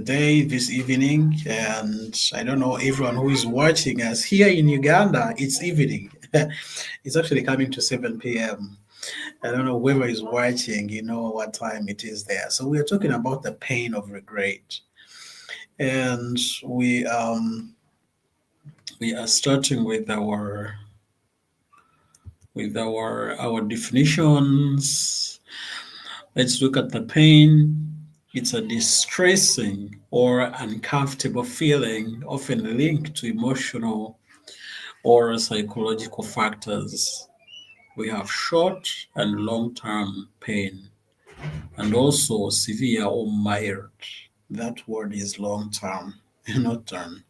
day, this evening, and I don't know everyone who is watching us here in Uganda. It's evening. It's actually coming to 7 p.m. I don't know whoever is watching, you know what time it is there. So we are talking about the pain of regret, and we are starting with our definitions. Let's look at the pain. It's a distressing or uncomfortable feeling, often linked to emotional or psychological factors. We have short and long term pain, and also severe or mild. That word is long term, not term.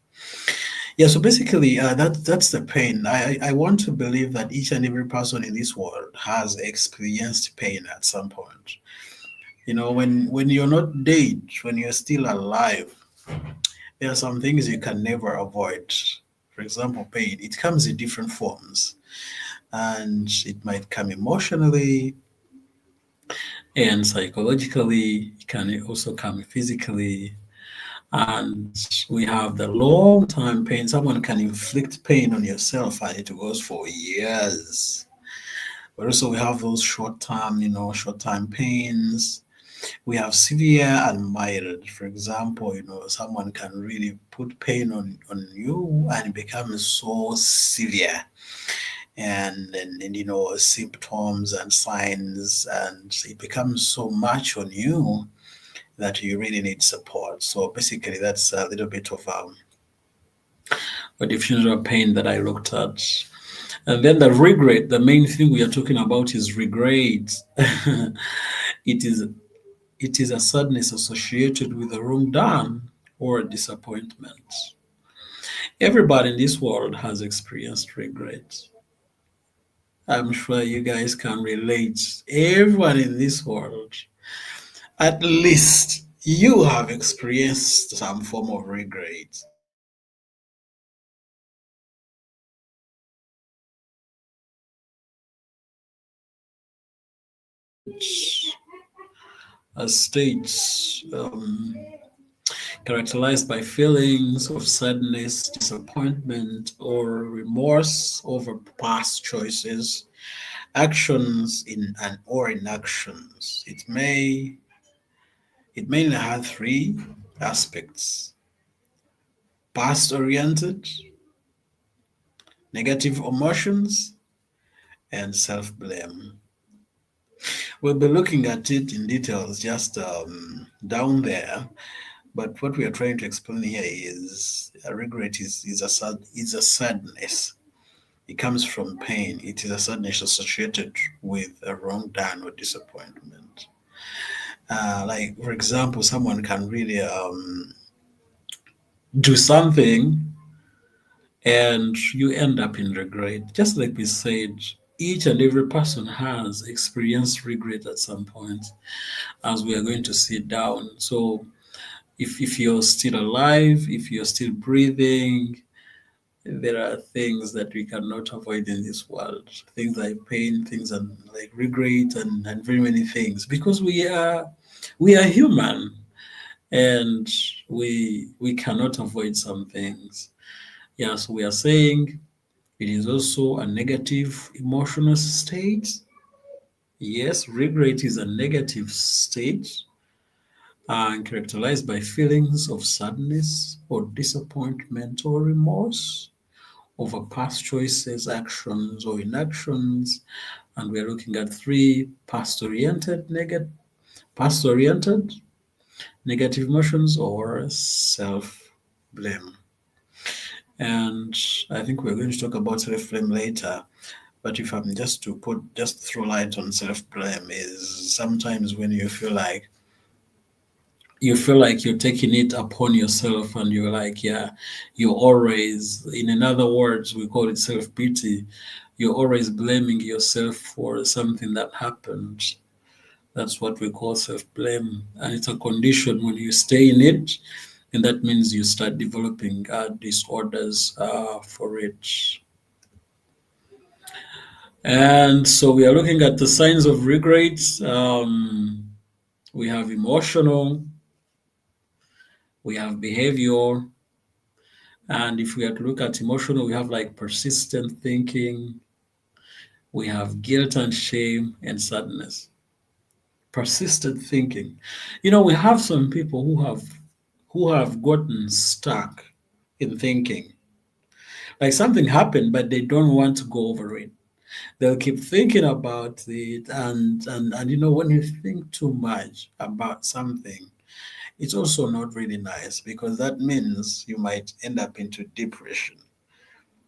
Yeah, so basically, that's the pain. I want to believe that each and every person in this world has experienced pain at some point. You know, when you're not dead, when you're still alive, there are some things you can never avoid. For example, pain. It comes in different forms, and it might come emotionally and psychologically. It can also come physically. And we have the long time pain. Someone can inflict pain on yourself and it goes for years. But also we have those short time pains. We have severe and mild. For example, someone can really put pain on you and it becomes so severe. And symptoms and signs, and it becomes so much on you that you really need support. So basically, that's a little bit of a definition of pain that I looked at. And then the regret, the main thing we are talking about is regret. it is it is a sadness associated with a wrong done or a disappointment. Everybody in this world has experienced regret. I'm sure you guys can relate. Everyone in this world, at least you have experienced some form of regret. A state characterized by feelings of sadness, disappointment, or remorse over past choices, actions in and or inactions. It mainly have three aspects: past oriented, negative emotions, and self blame. We'll be looking at it in details just down there. But what we are trying to explain here is a regret is a sadness. It comes from pain. It is a sadness associated with a wrong done or disappointment. Like for example, someone can really do something and you end up in regret. Just like we said, each and every person has experienced regret at some point, as we are going to see down. So if you're still alive, if you're still breathing, there are things that we cannot avoid in this world. Things like pain, things like regret, and very many things. Because we are human, and we cannot avoid some things. Yeah, so we are saying it is also a negative emotional state. Yes, regret is a negative state characterized by feelings of sadness or disappointment or remorse over past choices, actions, or inactions. And we're looking at three: past oriented, negative emotions, or self blame. And I think we're going to talk about self blame later. But if I'm just throw light on self blame, is sometimes when you feel like you're taking it upon yourself and you're like, yeah, you're always, in other words, we call it self pity. You're always blaming yourself for something that happened. That's what we call self blame. And it's a condition when you stay in it, and that means you start developing disorders for it. And so we are looking at the signs of regret. We have emotional, we have behavior, and if we are to look at emotional, we have like persistent thinking, we have guilt and shame and sadness. Persistent thinking. We have some people who have gotten stuck in thinking. Like something happened, but they don't want to go over it. They'll keep thinking about it, and when you think too much about something, it's also not really nice because that means you might end up into depression.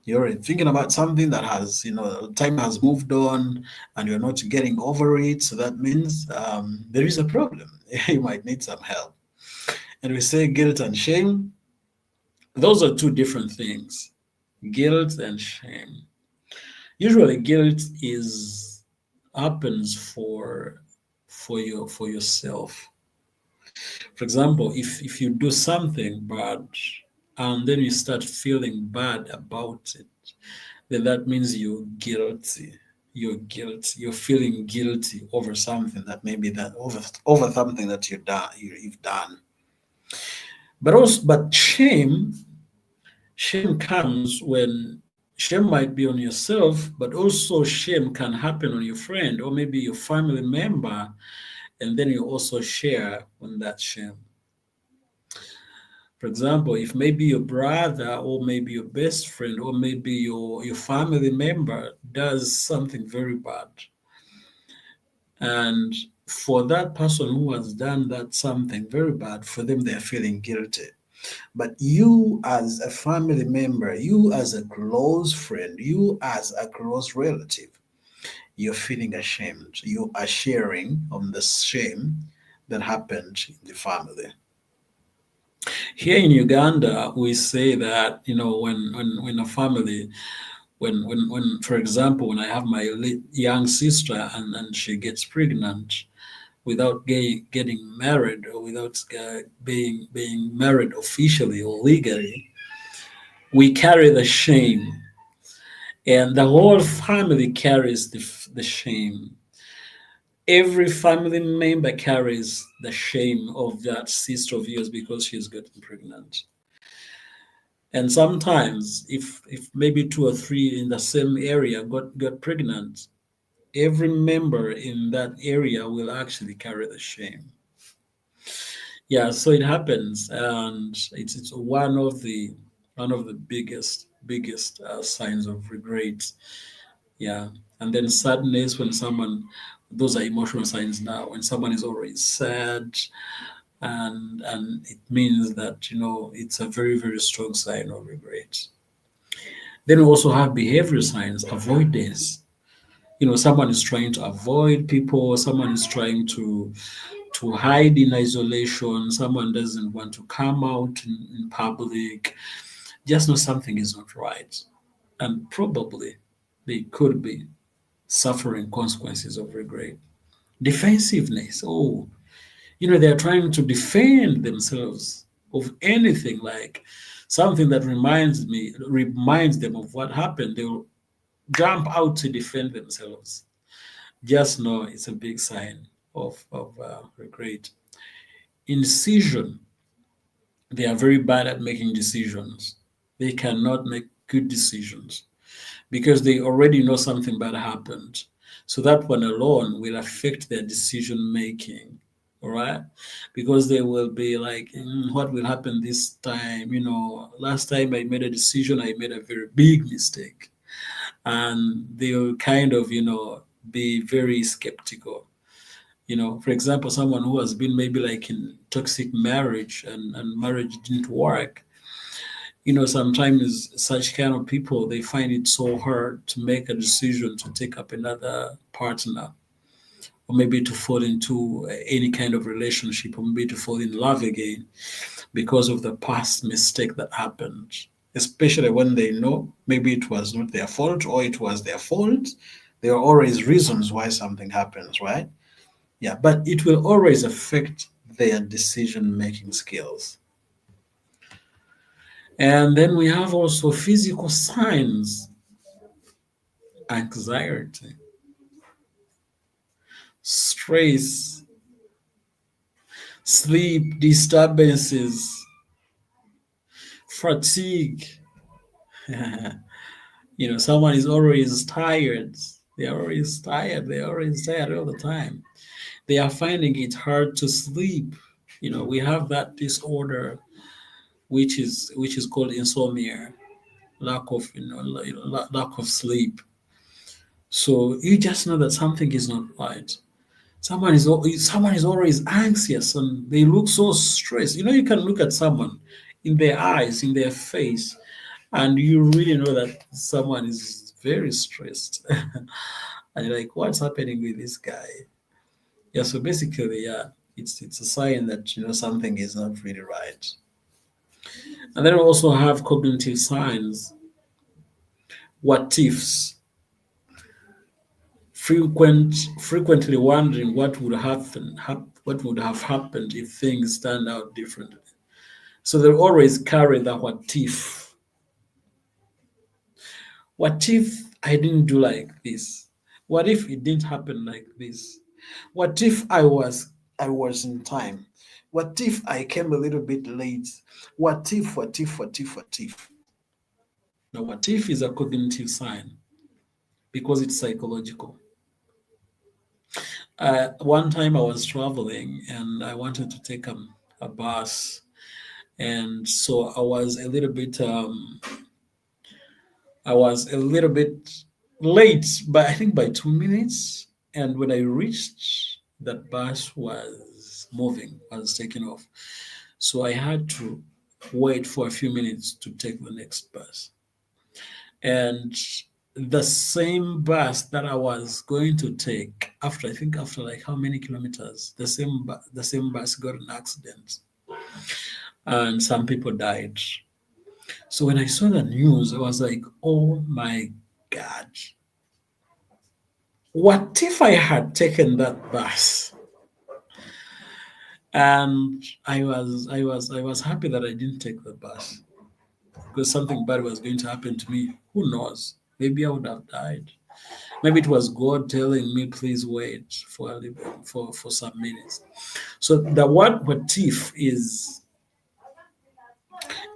You're thinking about something that has, time has moved on and you're not getting over it. So that means there is a problem. You might need some help. And we say guilt and shame, those are two different things. Guilt and shame. Usually guilt is happens for yourself. For example, if you do something bad and then you start feeling bad about it, then that means you're guilty. You're guilty. You're feeling guilty over something that maybe that over something that you've done. But shame comes when shame might be on yourself, but also shame can happen on your friend or maybe your family member, and then you also share on that shame. For example, if maybe your brother or maybe your best friend or maybe your family member does something very bad, and for that person who has done that something very bad, for them they are feeling guilty. But you as a family member, you as a close friend, you as a close relative, you're feeling ashamed. You are sharing on the shame that happened in the family. Here in Uganda, we say that when a family, when for example, when I have my young sister and she gets pregnant without getting married or without being married officially or legally, we carry the shame, and the whole family carries the shame. Every family member carries the shame of that sister of yours because she's gotten pregnant. And sometimes, if maybe two or three in the same area got pregnant, every member in that area will actually carry the shame. Yeah, so it happens, and it's one of the biggest signs of regret. Yeah, and then sadness when someone, those are emotional signs now. When someone is already sad, and it means that it's a very very strong sign of regret. Then we also have behavior signs, avoidance. Someone is trying to avoid people, someone is trying to hide in isolation, someone doesn't want to come out in public. Just know something is not right. And probably they could be suffering consequences of regret. Defensiveness. Oh, they're trying to defend themselves of anything, like something that reminds them of what happened. They'll jump out to defend themselves. Just know it's a big sign of regret. Indecision. They are very bad at making decisions. They cannot make good decisions because they already know something bad happened. So that one alone will affect their decision making. All right. Because they will be like, what will happen this time? Last time I made a decision, I made a very big mistake. And they'll kind of, be very skeptical. For example, someone who has been maybe like in toxic marriage and marriage didn't work. Sometimes such kind of people, they find it so hard to make a decision to take up another partner, or maybe to fall into any kind of relationship, or maybe to fall in love again because of the past mistake that happened. Especially when they know maybe it was not their fault or it was their fault. There are always reasons why something happens, right? Yeah, but it will always affect their decision making skills. And then we have also physical signs, anxiety, stress, sleep disturbances. fatigue. Someone is always tired. They're always tired all the time. They are finding it hard to sleep. We have that disorder which is called insomnia, lack of lack of sleep. So you just know that something is not right. Someone is always anxious and they look so stressed. You can look at someone in their eyes, in their face, and you really know that someone is very stressed. And you're like, what's happening with this guy? Yeah, so basically, yeah, it's a sign that something is not really right. And then we also have cognitive signs, what ifs, frequently wondering what would have happened if things turned out differently. So they always carry the what if. What if I didn't do like this? What if it didn't happen like this? What if I was in time? What if I came a little bit late? What if, what if, what if, what if? Now, what if is a cognitive sign because it's psychological. One time I was traveling and I wanted to take a bus, and so I was a little bit late, but I think by 2 minutes. And when I reached, that bus was moving, was taking off. So I had to wait for a few minutes to take the next bus. And the same bus that I was going to take after like how many kilometers, the same bus got an accident and some people died. So when I saw the news, I was like, oh my God, what if I had taken that bus? And I was happy that I didn't take the bus because something bad was going to happen to me. Who knows? Maybe I would have died. Maybe it was God telling me, please wait for a little, for some minutes. So the word what if is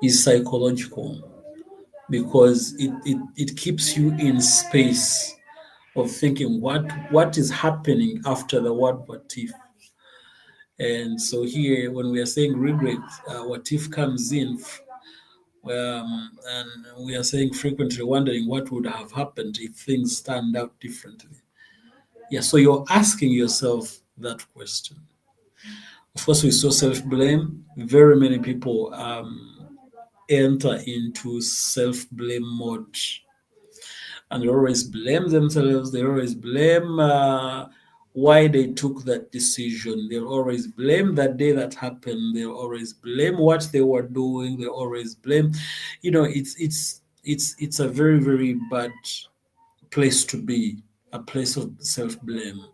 psychological because it keeps you in space of thinking what is happening after the word what if. And so here, when we are saying regret, what if comes in, and we are saying frequently wondering what would have happened if things turned out differently. Yeah, so you're asking yourself that question. Of course, we saw self blame. Very many people enter into self blame mode, and they always blame themselves. They always blame why they took that decision. They'll always blame that day that happened. They'll always blame what they were doing. They always blame. It's a very very bad place to be. A place of self blame.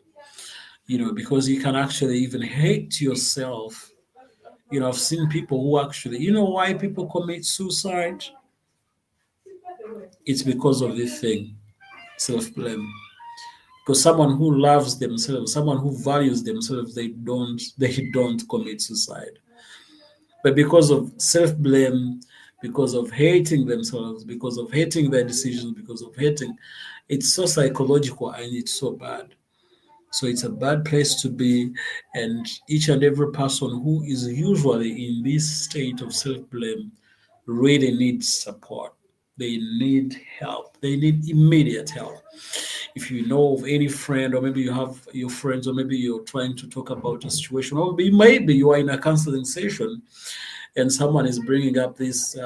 Because you can actually even hate yourself. I've seen people who actually, why people commit suicide? It's because of this thing, self blame. Because someone who loves themselves, someone who values themselves, they don't commit suicide. But because of self blame, because of hating themselves, because of hating their decisions, because of hating, it's so psychological and it's so bad. So it's a bad place to be. And each and every person who is usually in this state of self blame really needs support. They need help. They need immediate help. If you know of any friend, or maybe you have your friends, or maybe you're trying to talk about a situation, or maybe you are in a counseling session and someone is bringing up this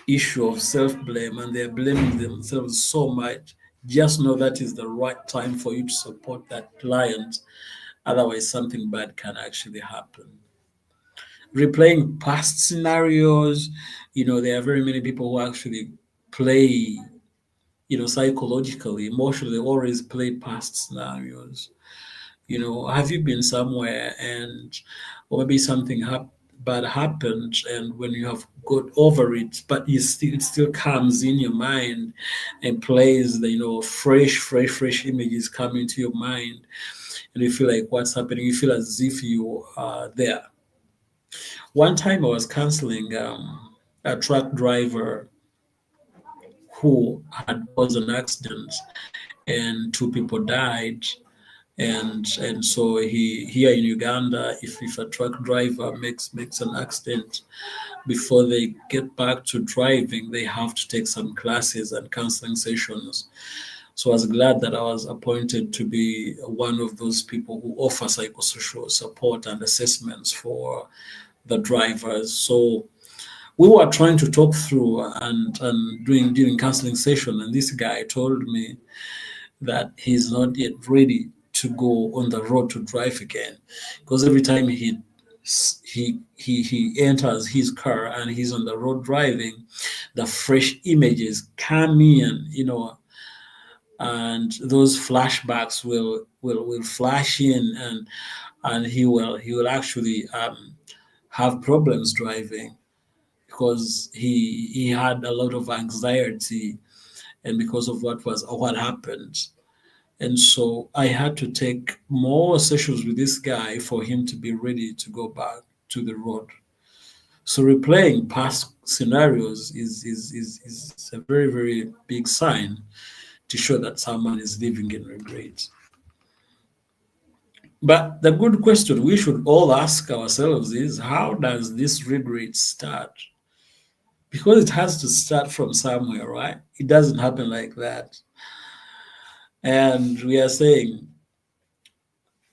issue of self blame and they're blaming themselves so much, just know that is the right time for you to support that client. Otherwise, something bad can actually happen. Replaying past scenarios, there are very many people who actually play, psychologically, emotionally, always play past scenarios. Have you been somewhere and, or maybe something bad happened, and when you have got over it, but it still comes in your mind and plays the, fresh images come into your mind, and you feel like what's happening. You feel as if you are there. One time I was counseling. a truck driver who had caused an accident and two people died. And so he here in Uganda, if a truck driver makes an accident, before they get back to driving, they have to take some classes and counseling sessions. So I was glad that I was appointed to be one of those people who offer psychosocial support and assessments for the drivers. So we were trying to talk through and doing during counseling session, and this guy told me that he's not yet ready to go on the road to drive again, because every time he enters his car and he's on the road driving, the fresh images come in, and those flashbacks will flash in, and he will actually have problems driving because he had a lot of anxiety, and because of what happened. And so I had to take more sessions with this guy for him to be ready to go back to the road. So replaying past scenarios is a very, very big sign to show that someone is living in regret. But the good question we should all ask ourselves is, how does this regret start? Because it has to start from somewhere, right? It doesn't happen like that. And we are saying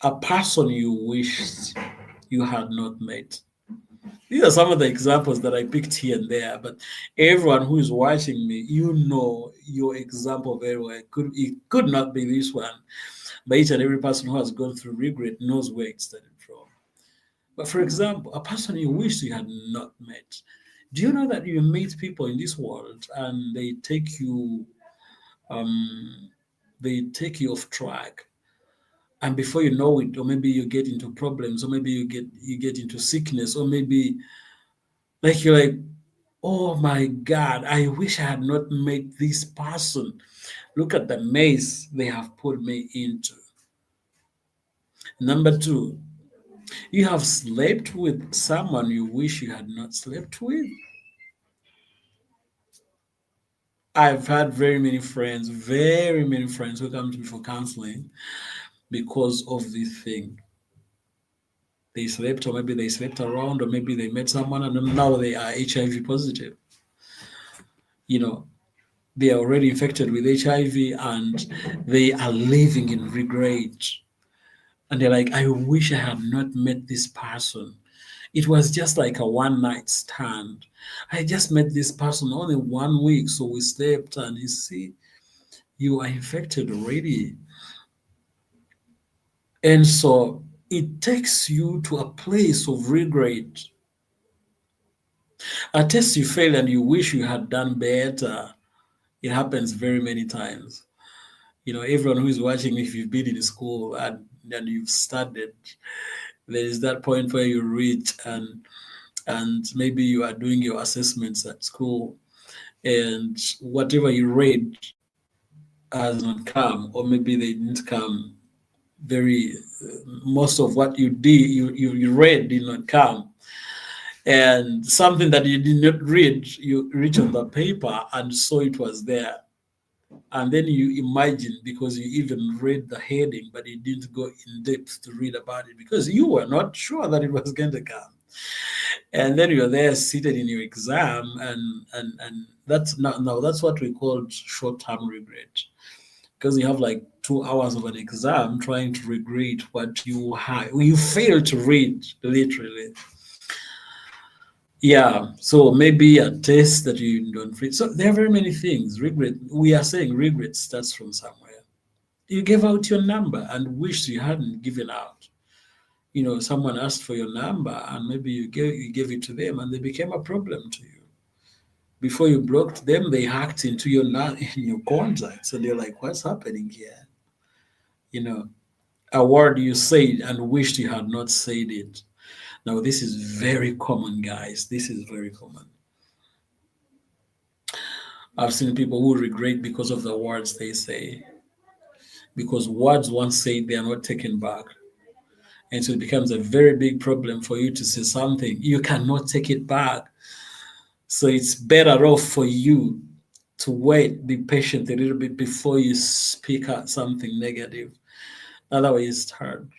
a person you wished you had not met. These are some of the examples that I picked here and there, but everyone who is watching me, you know your example very well. It could not be this one, but each and every person who has gone through regret knows where it started from. But for example, a person you wish you had not met. Do you know that you meet people in this world and um, they take you off track, and before you know it, or maybe you get into problems, or maybe you get into sickness, or maybe like you're like, oh my God, I wish I had not met this person. Look at the mess they have put me into. Number two, you have slept with someone you wish you had not slept with. I've had very many friends who come to me for counseling because of this thing. They slept, or maybe they slept around, or maybe they met someone and now they are HIV positive. You know, they are already infected with HIV and they are living in regret. And they're like, I wish I had not met this person. It was just like a one night stand. I just met this person only 1 week, so we slept, and you see, you are infected already. And so it takes you to a place of regret. A test you failed and you wish you had done better. It happens very many times. Everyone who is watching, if you've been in school and you've studied, there is that point where you reach, and maybe you are doing your assessments at school, and whatever you read has not come, or maybe they didn't come very most of what you read did not come, and something that you did not read, you reach on the paper and saw it was there. And then you imagine, because you even read the heading, but you didn't go in depth to read about it because you were not sure that it was going to come. And then you're there seated in your exam, and that's not now that's what we call short-term regret, because you have like 2 hours of an exam trying to regret what you failed to read, literally. Yeah, so maybe a test that you don't read. So there are very many things. Regret, we are saying regret starts from somewhere. You gave out your number and wished you hadn't given out. Someone asked for your number and maybe you gave it to them and they became a problem to you. Before you blocked them, they hacked into in your contacts, and they're like, "What's happening here?" You know, a word you said and wished you had not said it. Now, this is very common, guys. This is very common. I've seen people who regret because of the words they say, because words once said, they are not taken back. And so it becomes a very big problem for you to say something. You cannot take it back. So it's better off for you to wait, be patient a little bit before you speak out something negative. Otherwise, it's hard.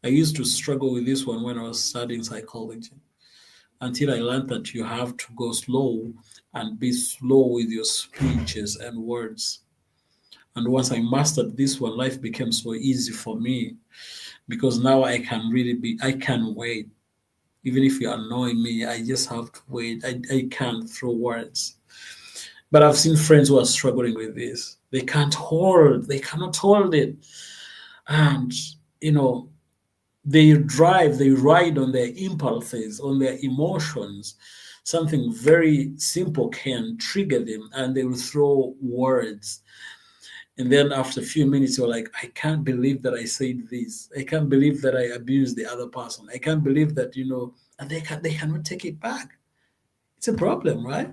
I used to struggle with this one when I was studying psychology until I learned that you have to go slow and be slow with your speeches and words. And once I mastered this one, life became so easy for me because now I can wait. Even if you're annoying me, I just have to wait. I can't throw words. But I've seen friends who are struggling with this. They cannot hold it. And, you know, they ride on their impulses, on their emotions. Something very simple can trigger them and they will throw words. And then after a few minutes, you're like, I can't believe that I said this. I can't believe that I abused the other person. I can't believe that, and they cannot take it back. It's a problem, right?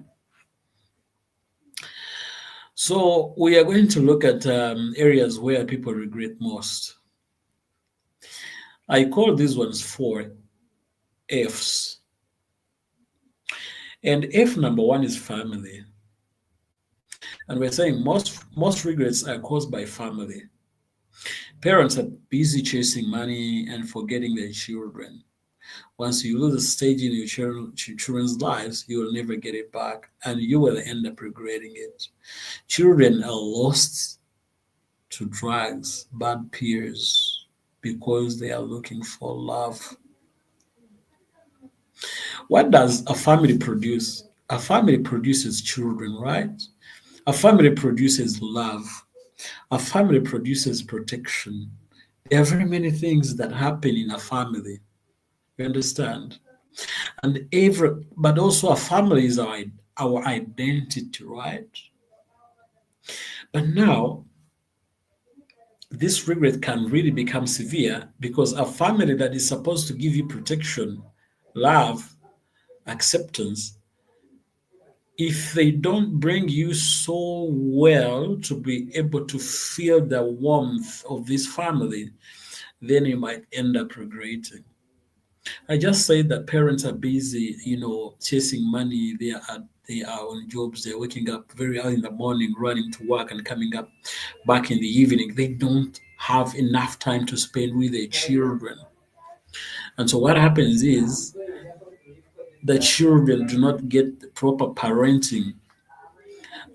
So we are going to look at areas where people regret most. I call these ones four F's. And F number one is family. And we're saying most regrets are caused by family. Parents are busy chasing money and forgetting their children. Once you lose a stage in your children's lives, you will never get it back, and you will end up regretting it. Children are lost to drugs, bad peers, because they are looking for love. What does a family produce? A family produces children, right? A family produces love. A family produces protection. There are very many things that happen in a family. You understand? But also a family is our identity, right? But now this regret can really become severe because a family that is supposed to give you protection, love, acceptance, if they don't bring you so well to be able to feel the warmth of this family, then you might end up regretting. I just said that parents are busy, chasing money. They are on jobs. They're waking up very early in the morning, running to work, and coming up back in the evening. They don't have enough time to spend with their children. And so what happens is the children do not get the proper parenting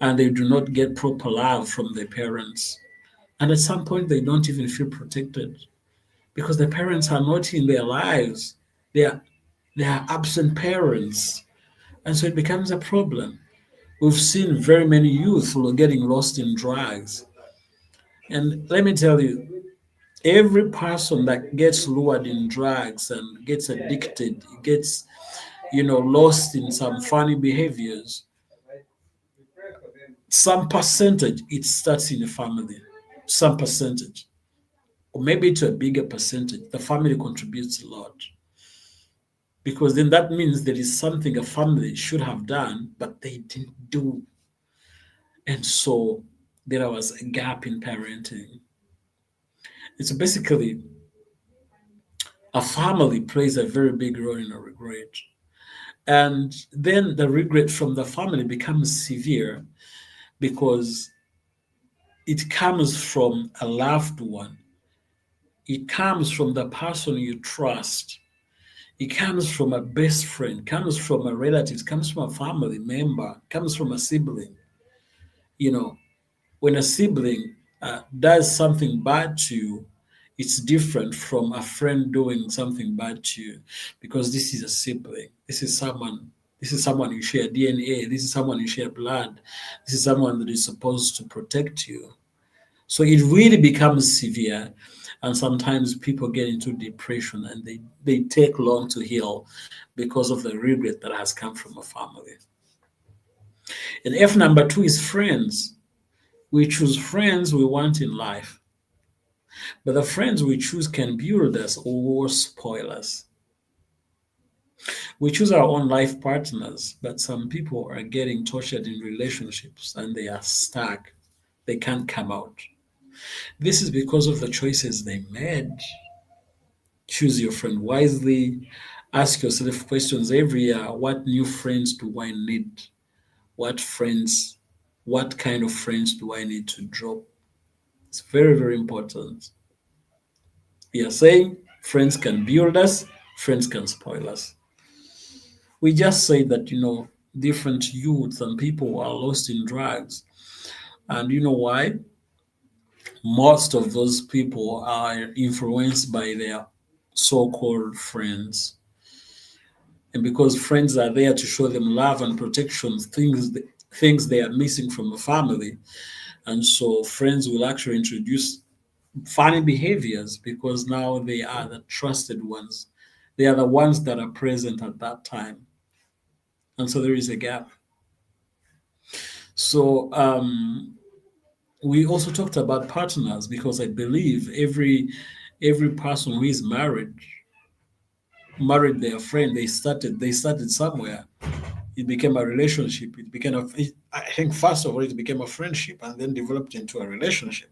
and they do not get proper love from their parents. And at some point, they don't even feel protected because the parents are not in their lives. They are, they are absent parents. And so it becomes a problem. We've seen very many youth who are getting lost in drugs. And let me tell you, every person that gets lured in drugs and gets addicted, gets, lost in some funny behaviors, some percentage, it starts in the family. Some percentage. Or maybe to a bigger percentage. The family contributes a lot. Because then that means there is something a family should have done, but they didn't do. And so there was a gap in parenting. It's basically a family plays a very big role in a regret. And then the regret from the family becomes severe because it comes from a loved one. It comes from the person you trust. It comes from a best friend, comes from a relative, comes from a family member, comes from a sibling. You know, when a sibling does something bad to you, it's different from a friend doing something bad to you because this is a sibling. This is someone you share DNA. This is someone you share blood. This is someone that is supposed to protect you. So it really becomes severe. And sometimes people get into depression and they take long to heal because of the regret that has come from a family. And F number two is friends. We choose friends we want in life, but the friends we choose can build us or spoil us. We choose our own life partners, but some people are getting tortured in relationships and they are stuck. They can't come out. This is because of the choices they made. Choose your friend wisely Ask yourself questions every year. What new friends do I need? What friends, what kind of friends do I need to drop? It's very, very important. We are saying friends can build us, friends can spoil us. We just say that, different youths and people are lost in drugs. And you know why? Most of those people are influenced by their so called friends. And because friends are there to show them love and protection, things they are missing from the family. And so friends will actually introduce funny behaviors because now they are the trusted ones. They are the ones that are present at that time. And so there is a gap. So we also talked about partners because I believe every person who is married their friend. They started somewhere. It became a relationship. I think first of all it became a friendship and then developed into a relationship.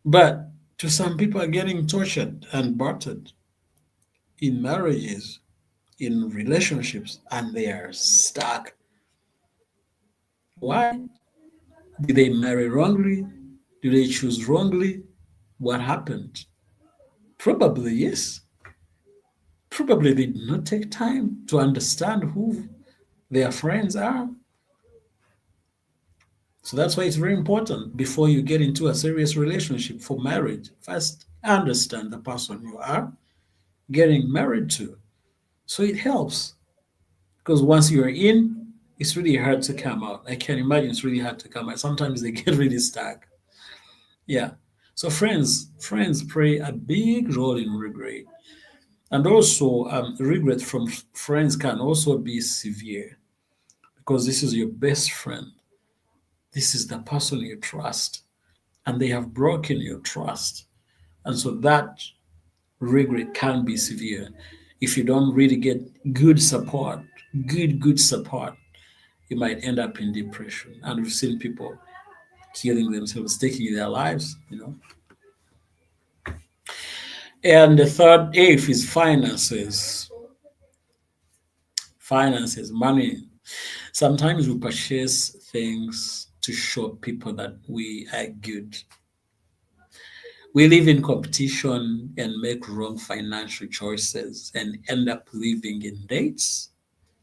But to some people are getting tortured and battered in marriages, in relationships, and they are stuck. Why? Did they marry wrongly? Did they choose wrongly? What happened? Probably yes. Probably they did not take time to understand who their friends are. So that's why it's very important before you get into a serious relationship for marriage. First, understand the person you are getting married to. So it helps because once you're in, it's really hard to come out. I can imagine it's really hard to come out. Sometimes they get really stuck. Yeah. So friends play a big role in regret. And also, regret from friends can also be severe because this is your best friend. This is the person you trust, and they have broken your trust. And so that regret can be severe if you don't really get good support, good support. You might end up in depression. And we've seen people killing themselves, taking their lives. And the third F is finances. Finances, money. Sometimes we purchase things to show people that we are good. We live in competition and make wrong financial choices and end up living in debts,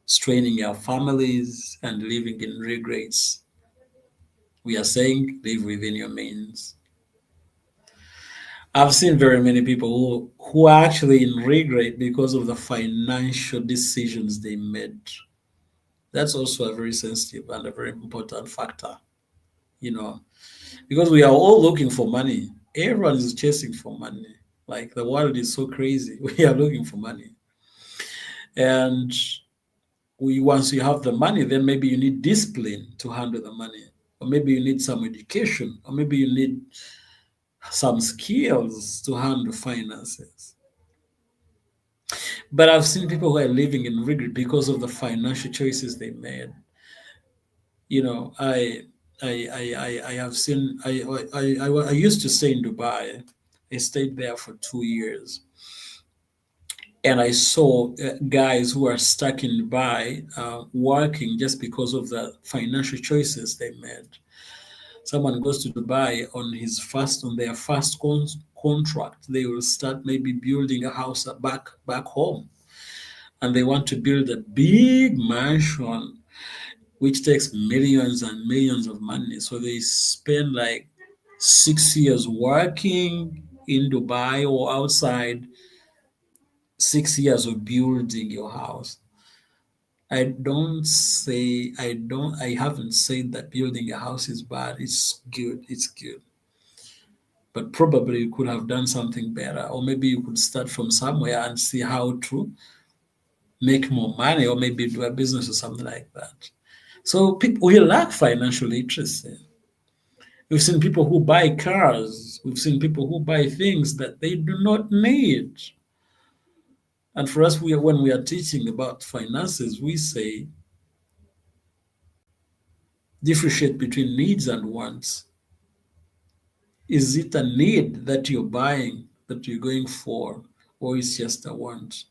straining our families, and living in regrets. We are saying live within your means. I've seen very many people who are actually in regret because of the financial decisions they made. That's also a very sensitive and a very important factor, you know, because we are all looking for money. Everyone is chasing for money. Like the world is so crazy. We are looking for money. And once you have the money, then maybe you need discipline to handle the money. Or maybe you need some education, or maybe you need some skills to handle finances. But I've seen people who are living in regret because of the financial choices they made. You know, I have seen I used to stay in Dubai. I stayed there for 2 years, and I saw guys who are stuck in Dubai working just because of the financial choices they made. Someone goes to Dubai on their first contract, they will start maybe building a house back home, and they want to build a big mansion which takes millions and millions of money. So they spend like 6 years working in Dubai or outside, 6 years of building your house. I haven't said that building a house is bad. It's good. It's good. But probably you could have done something better. Or maybe you could start from somewhere and see how to make more money, or maybe do a business or something like that. So people we lack financial literacy. We've seen people who buy cars. We've seen people who buy things that they do not need. And for us, when we are teaching about finances, we say differentiate between needs and wants. Is it a need that you're buying, that you're going for? or it's just a want?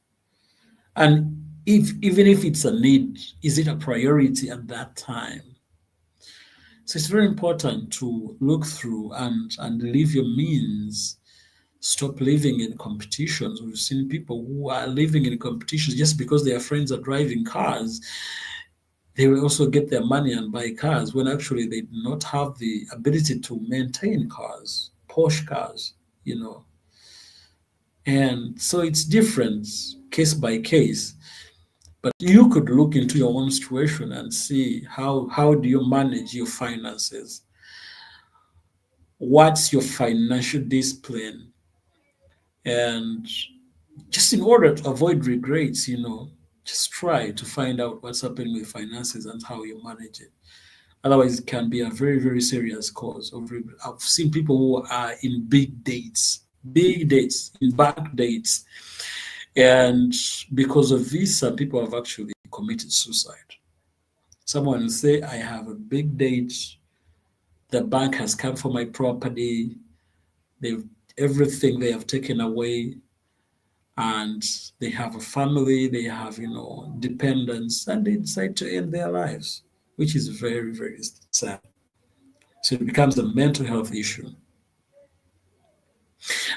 And if even if it's a need, is it a priority at that time? So it's very important to look through and live your means. Stop living in competitions. We've seen people who are living in competitions just because their friends are driving cars. They will also get their money and buy cars when actually they do not have the ability to maintain cars, Porsche cars, you know. And so it's different case by case. But you could look into your own situation and see how do you manage your finances? What's your financial discipline? And just in order to avoid regrets, just try to find out what's happening with finances and how you manage it. Otherwise, it can be a very, very serious cause of regret. I've seen people who are in big dates, in bank dates, and because of this, some people have actually committed suicide. Someone will say, I have a big date, the bank has come for my property, they've everything they have taken away, and they have a family, they have, dependents, and they decide to end their lives, which is very, very sad. So it becomes a mental health issue.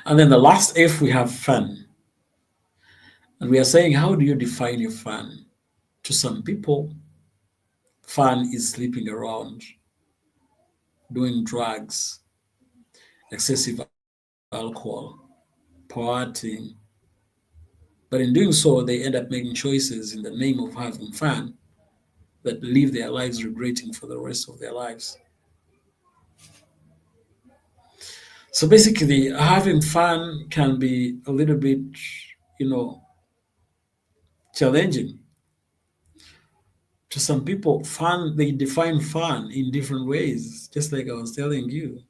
And then the last F, we have fun. And we are saying, how do you define your fun? To some people, fun is sleeping around, doing drugs, excessive alcohol, partying. But in doing so, they end up making choices in the name of having fun that leave their lives regretting for the rest of their lives. So basically, having fun can be a little bit, you know, challenging. To some people, fun, they define fun in different ways, just like I was telling you.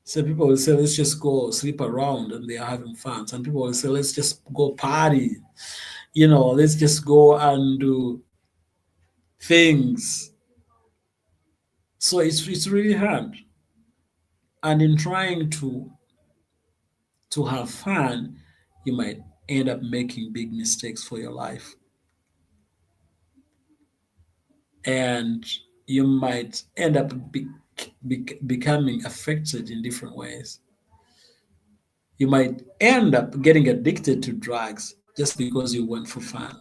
Some people will say, let's just go sleep around and they are having fun. Some people will say, let's just go party, let's just go and do things. So it's really hard. And in trying to have fun, you might end up making big mistakes for your life. And you might end up becoming affected in different ways. You might end up getting addicted to drugs just because you went for fun.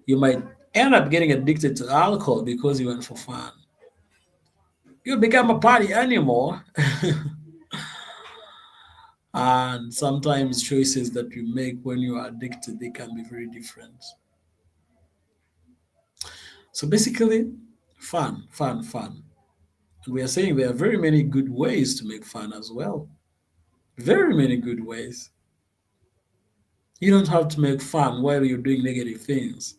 You might end up getting addicted to alcohol because you went for fun. You become a party animal. And sometimes choices that you make when you are addicted, they can be very different. So basically, fun, fun, fun. And we are saying there are very many good ways to make fun as well. Very many good ways. You don't have to make fun while you're doing negative things.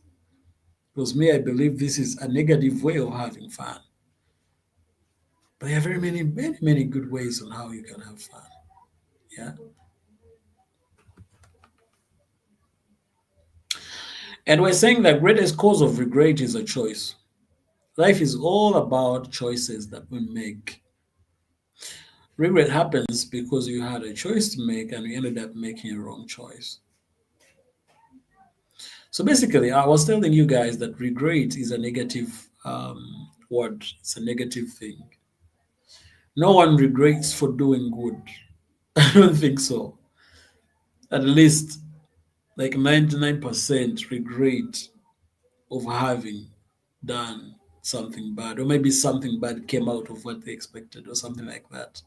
Because me, I believe this is a negative way of having fun. But there are very many, many, many good ways on how you can have fun. Yeah. And we're saying the greatest cause of regret is a choice. Life is all about choices that we make. Regret happens because you had a choice to make and you ended up making a wrong choice. So basically, I was telling you guys that regret is a negative word, it's a negative thing. No one regrets for doing good. I don't think so. At least like 99% regret of having done something bad, or maybe something bad came out of what they expected, or something like that.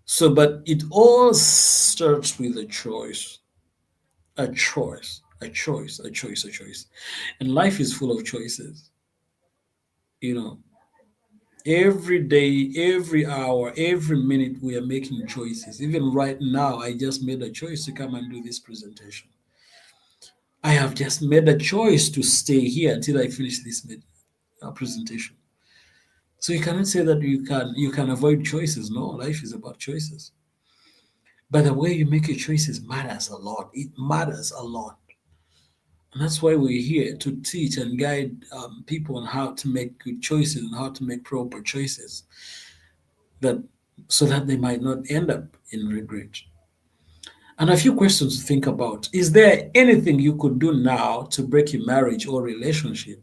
So, but it all starts with a choice, a choice, a choice, a choice, a choice. And life is full of choices. You know, every day, every hour, every minute, we are making choices. Even right now, I just made a choice to come and do this presentation. I have just made a choice to stay here until I finish this presentation. So you cannot say that you can avoid choices. No, life is about choices. But the way you make your choices matters a lot. It matters a lot. And that's why we're here to teach and guide people on how to make good choices and how to make proper choices, that so that they might not end up in regret. And a few questions to think about. Is there anything you could do now to break your marriage or relationship?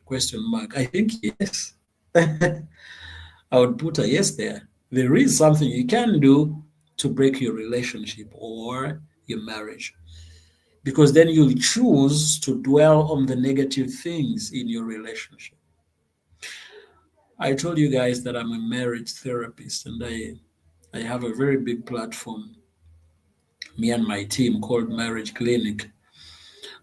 Question mark. I think yes. I would put a yes there. There is something you can do to break your relationship or your marriage, because then you'll choose to dwell on the negative things in your relationship. I told you guys that I'm a marriage therapist, and I have a very big platform, me and my team, called Marriage Clinic,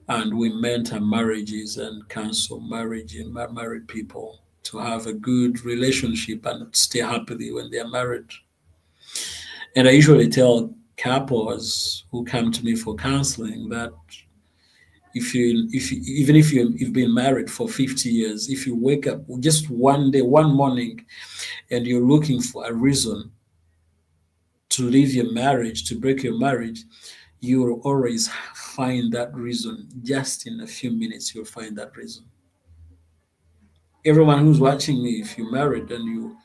and we mentor marriages and counsel married people to have a good relationship and stay happily when they are married. And I usually tell couples who come to me for counseling that even if you've been married for 50 years, if you wake up just one day, one morning, and you're looking for a reason to leave your marriage, to break your marriage, you will always find that reason. Just in a few minutes, you'll find that reason. Everyone who's watching me, if you're married and you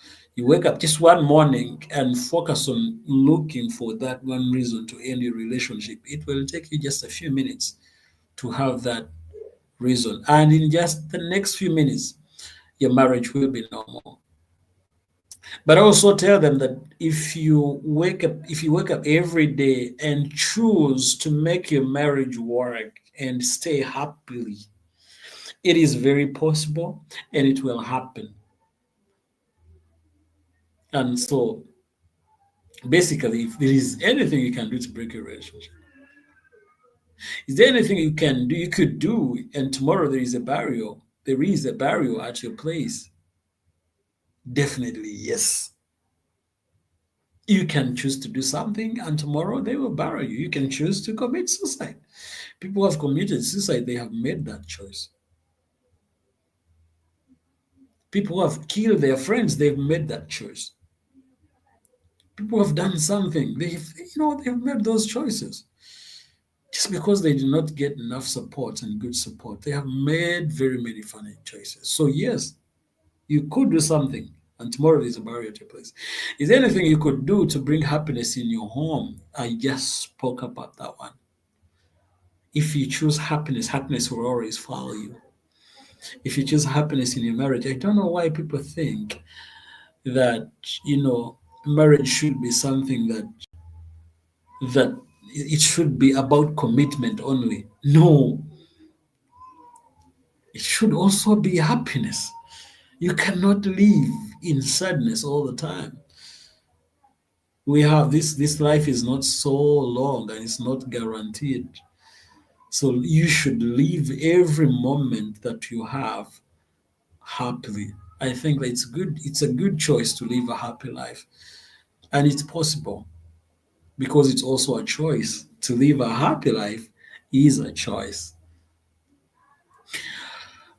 wake up just one morning and focus on looking for that one reason to end your relationship, it will take you just a few minutes to have that reason. And in just the next few minutes, your marriage will be normal. But also tell them that if you wake up every day and choose to make your marriage work and stay happily, it is very possible and it will happen. And so basically, if there is anything you can do to break a relationship, is there anything you could do, and tomorrow there is a barrier at your place? Definitely, yes. You can choose to do something, and tomorrow they will bury you. You can choose to commit suicide. People who have committed suicide, they have made that choice. People who have killed their friends, they've made that choice. People who have done something, they've made those choices. Just because they did not get enough support and good support, they have made very many funny choices. So yes, you could do something, and tomorrow there's a barrier to your place. Is there anything you could do to bring happiness in your home? I just spoke about that one. If you choose happiness, happiness will always follow you. If you choose happiness in your marriage, I don't know why people think that marriage should be something that it should be about commitment only. No, it should also be happiness. You cannot live in sadness all the time. We have this life is not so long and it's not guaranteed. So you should live every moment that you have happily. I think that it's a good choice to live a happy life. And it's possible because it's also a choice. To live a happy life is a choice.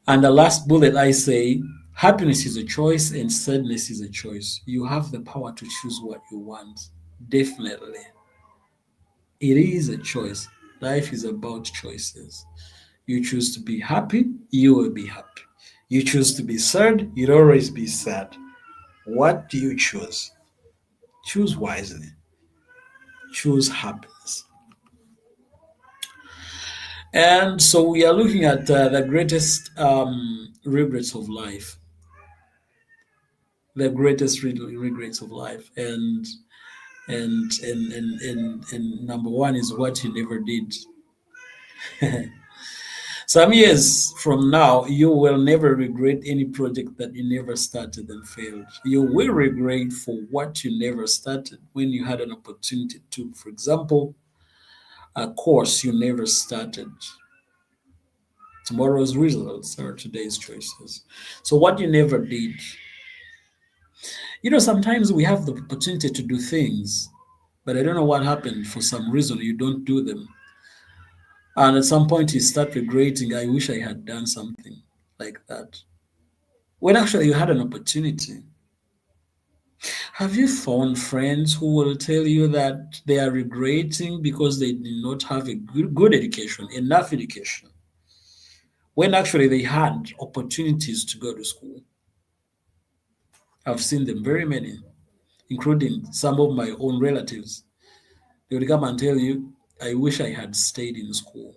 And the last bullet, I say happiness is a choice and sadness is a choice. You have the power to choose what you want. Definitely. It is a choice. Life is about choices. You choose to be happy, you will be happy. You choose to be sad, you'll always be sad. What do you choose? Choose wisely. Choose happiness. And so we are looking at the greatest regrets of life. The greatest regrets of life. And number one is what you never did. Some years from now, you will never regret any project that you never started and failed. You will regret for what you never started when you had an opportunity to. For example, a course you never started. Tomorrow's results are today's choices. So, what you never did. Sometimes we have the opportunity to do things, but I don't know what happened. For some reason, you don't do them. And at some point, you start regretting, I wish I had done something like that. When actually you had an opportunity. Have you found friends who will tell you that they are regretting because they did not have a good education, enough education, when actually they had opportunities to go to school? I've seen them, very many, including some of my own relatives. They would come and tell you, I wish I had stayed in school.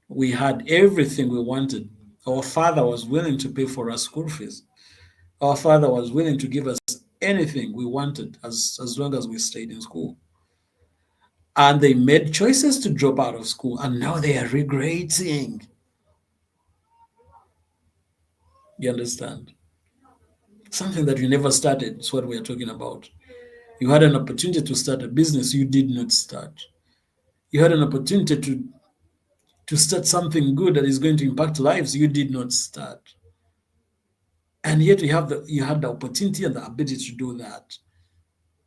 We had everything we wanted. Our father was willing to pay for our school fees. Our father was willing to give us anything we wanted as long as we stayed in school. And they made choices to drop out of school, and now they are regretting. You understand? Something that you never started is what we are talking about. You had an opportunity to start a business, you did not start. You had an opportunity to start something good that is going to impact lives, you did not start. And yet you had the opportunity and the ability to do that.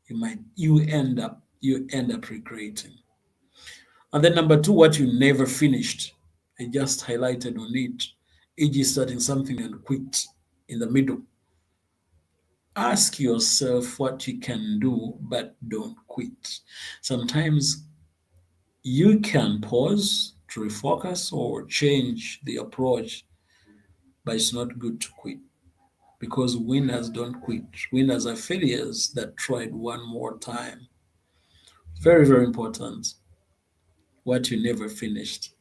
You end up regretting. And then number two, what you never finished. I just highlighted on it, e.g., starting something and quit in the middle. Ask yourself what you can do, but don't quit. Sometimes you can pause to refocus or change the approach, but it's not good to quit because winners don't quit. Winners are failures that tried one more time. Very, very important. What you never finished.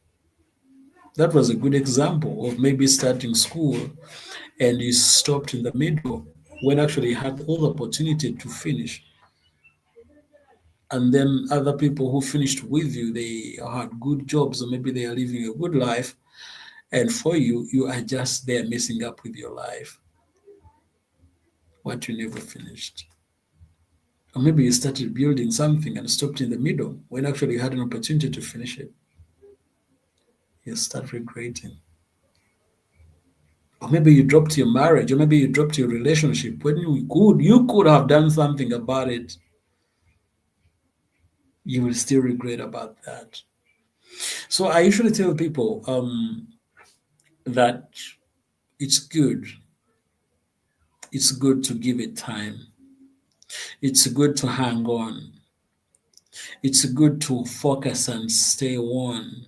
That was a good example of maybe starting school and you stopped in the middle when actually you had all the opportunity to finish. And then other people who finished with you, they had good jobs or maybe they are living a good life. And for you, you are just there messing up with your life. What you never finished. Or maybe you started building something and stopped in the middle when actually you had an opportunity to finish it. You start regretting. Or maybe you dropped your marriage, or maybe you dropped your relationship when you could have done something about it. You will still regret about that. So I usually tell people that it's good. It's good to give it time. It's good to hang on. It's good to focus and stay on.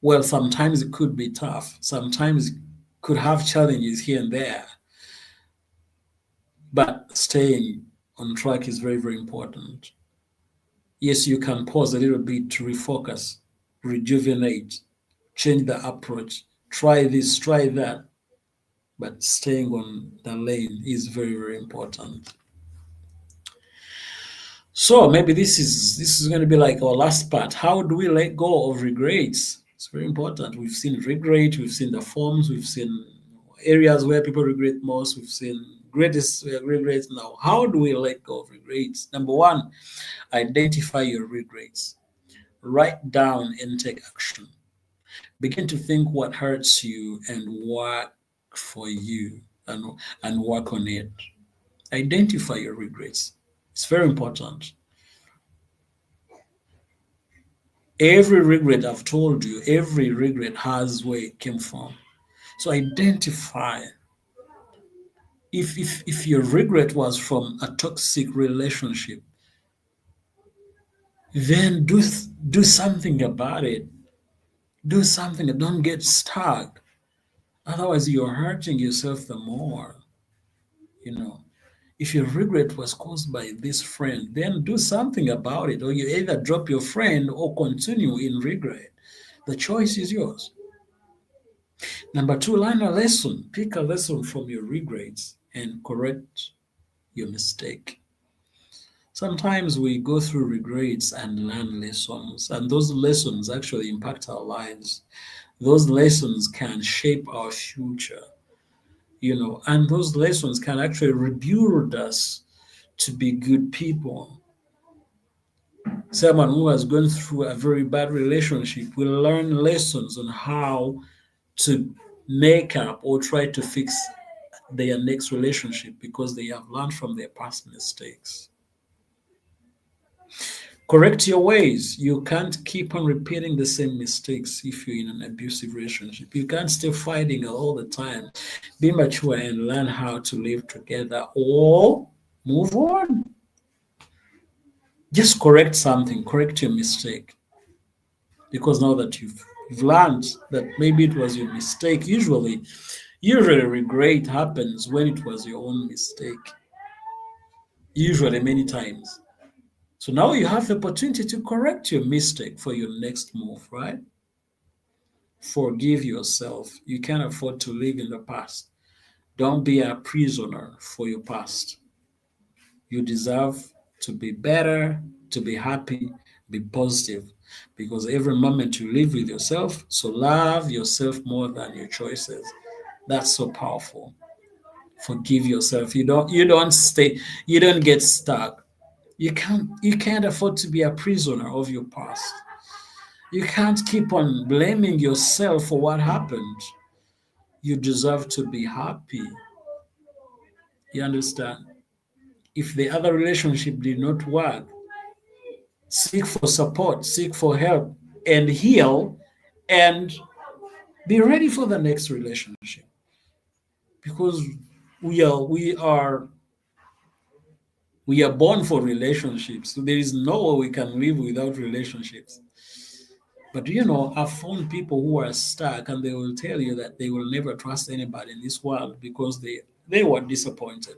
Well, sometimes it could be tough. Sometimes it could have challenges here and there. But staying on track is very, very important. Yes, you can pause a little bit to refocus, rejuvenate, change the approach, try this, try that. But staying on the lane is very, very important. So maybe this is going to be like our last part. How do we let go of regrets? It's very important. We've seen regret, we've seen the forms, we've seen areas where people regret most, we've seen greatest regrets. Now, how do we let go of regrets? Number one, identify your regrets. Write down and take action. Begin to think what hurts you and work for you and work on it. Identify your regrets. It's very important. Every regret, I've told you, every regret has where it came from. So identify. If your regret was from a toxic relationship, then do something about it. Do something and don't get stuck. Otherwise, you're hurting yourself the more. You know, if your regret was caused by this friend, then do something about it, or you either drop your friend or continue in regret. The choice is yours. Number two, learn a lesson. Pick a lesson from your regrets and correct your mistake. Sometimes we go through regrets and learn lessons, and those lessons actually impact our lives. Those lessons can shape our future, and those lessons can actually rebuild us to be good people. Someone who has gone through a very bad relationship will learn lessons on how to make up or try to fix their next relationship because they have learned from their past mistakes. Correct your ways. You can't keep on repeating the same mistakes if you're in an abusive relationship. You can't stay fighting all the time. Be mature and learn how to live together or move on. Just correct something, correct your mistake. Because now that you've learned that maybe it was your mistake, usually regret happens when it was your own mistake. Usually many times. So now you have the opportunity to correct your mistake for your next move, right? Forgive yourself. You can't afford to live in the past. Don't be a prisoner for your past. You deserve to be better, to be happy, be positive. Because every moment you live with yourself, so love yourself more than your choices. That's so powerful. Forgive yourself. You don't get stuck. You can't afford to be a prisoner of your past. You can't keep on blaming yourself for what happened. You deserve to be happy. You understand? If the other relationship did not work, seek for support, seek for help, and heal, and be ready for the next relationship. Because we are born for relationships. So there is no way we can live without relationships. But I've found people who are stuck and they will tell you that they will never trust anybody in this world because they were disappointed.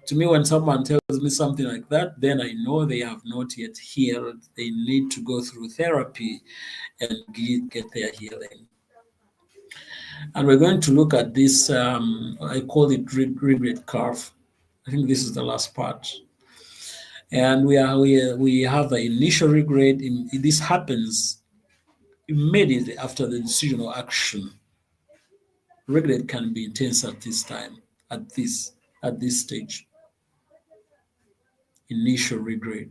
To me, when someone tells me something like that, then I know they have not yet healed. They need to go through therapy and get their healing. And we're going to look at this, I call it regret curve. I think this is the last part. And we have the initial regret. This happens immediately after the decision or action. Regret can be intense at this time, at this stage. Initial regret.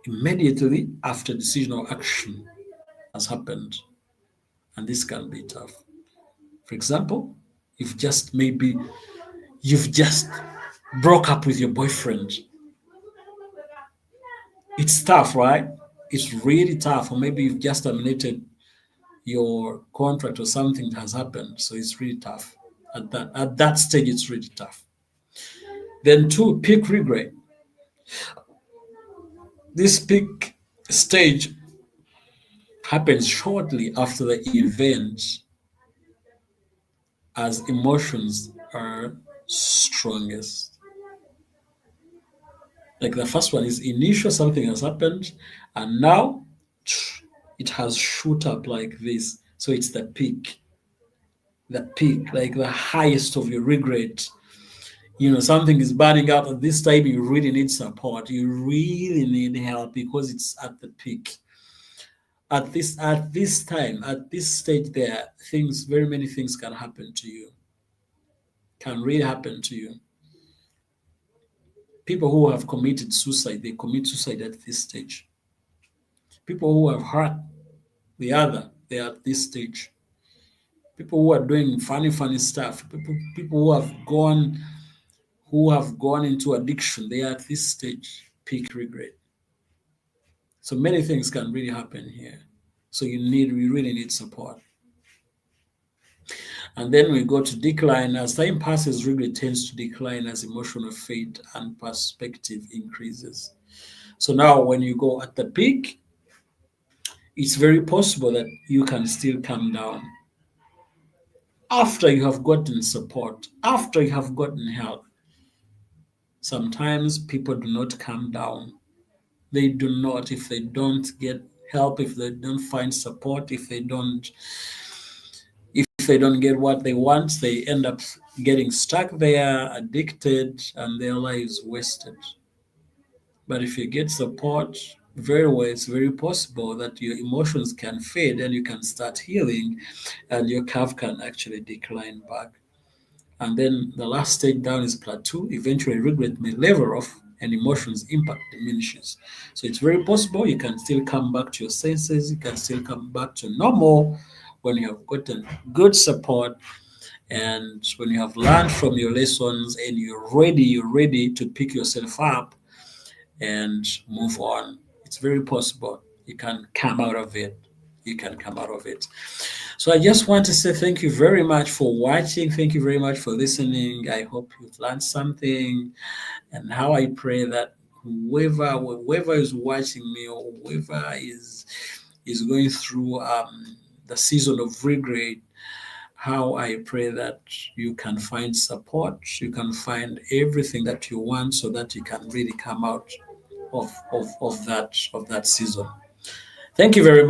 Immediately after decision or action has happened. And this can be tough. For example, you've just broke up with your boyfriend. It's tough, right? It's really tough. Or maybe you've just terminated your contract or something has happened. So it's really tough. At that stage, it's really tough. Then two, peak regret. This peak stage happens shortly after the event as emotions are strongest. Like the first one is initial, something has happened, and now it has shoot up like this. So it's the peak, like the highest of your regret. Something is burning out at this time. You really need support. You really need help because it's at the peak. At this time, at this stage, there very many things can happen to you. Can really happen to you. People who have committed suicide, they commit suicide at this stage. People who have hurt the other, they are at this stage. People who are doing funny stuff, people who have gone into addiction, they are at this stage, peak regret. So many things can really happen here. So we really need support. And then we go to decline. As time passes, regret tends to decline as emotional fade and perspective increases. So now when you go at the peak, it's very possible that you can still come down after you have gotten support, after you have gotten help. Sometimes people do not come down. They do not if they don't get help, if they don't find support, if they don't get what they want, they end up getting stuck there, addicted, and their lives wasted. But if you get support very well, it's very possible that your emotions can fade and you can start healing and your curve can actually decline back. And then the last stage down is plateau. Eventually, regret may level off and emotions impact diminishes. So it's very possible you can still come back to your senses, you can still come back to normal when you have gotten good support and when you have learned from your lessons and you're ready to pick yourself up and move on. It's very possible you can come out of it. You can come out of it. So I just want to say thank you very much for watching. Thank you very much for listening. I hope you've learned something. And how I pray that whoever is watching me or whoever is going through the season of regret, how I pray that you can find support, you can find everything that you want so that you can really come out of that season. Thank you very much.